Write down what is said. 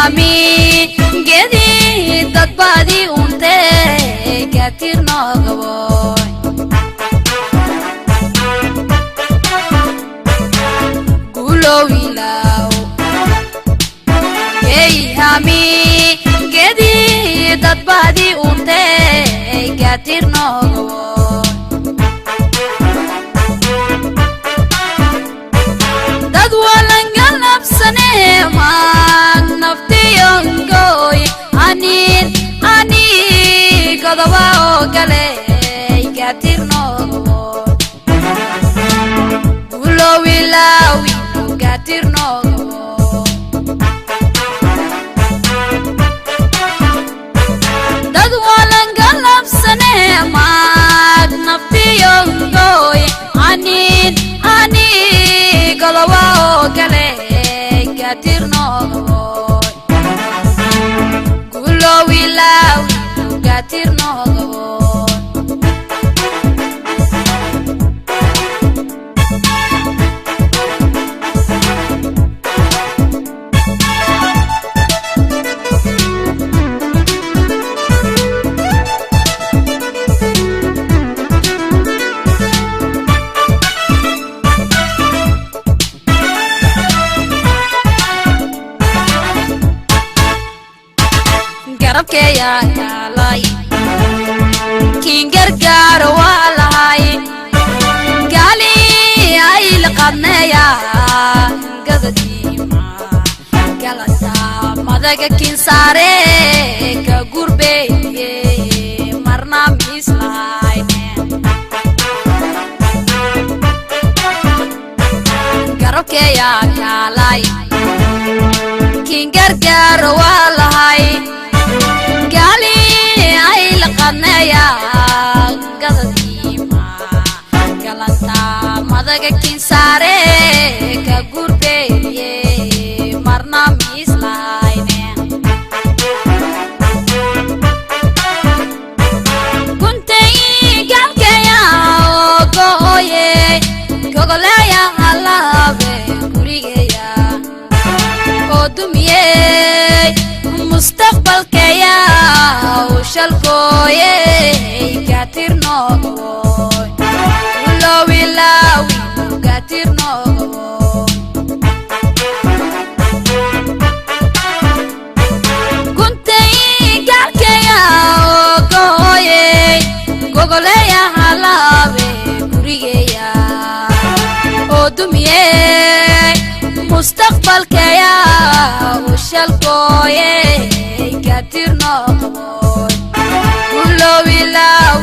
Ami gedi dad badi unte katir noqboy gulo wilaw ami gedi dad badi unte katir noqboy dad walan galabsane ma ani godoba oo kale katir noqboy gulo wilaw katir noqboy dad walan galabsane maad naftiyon goy ani godoba oo kale katir noqboy gulo wilaw katir noqboy garabkeya yaalay kinger gaaro walahay gali ay laqadneya gadadima galata madaga kinsare ka gurbeye marna mislaayne garabkeya yaalay kinger gaaro walahay gali ay laqadneya gadadima galanta madaga kinsare ka gurbeye marna mislaayne kuntay galkeya goye gogoleya alabe gurigeya oo dumiye mustaqbalkeya shalkoye katir noqboy gulo wilaw katir noqboy kuntay galkeya goye gogoleya halabe gurigeya oo dumiye mustaqbalkeya shalkoye katir noqboy gulo wilaw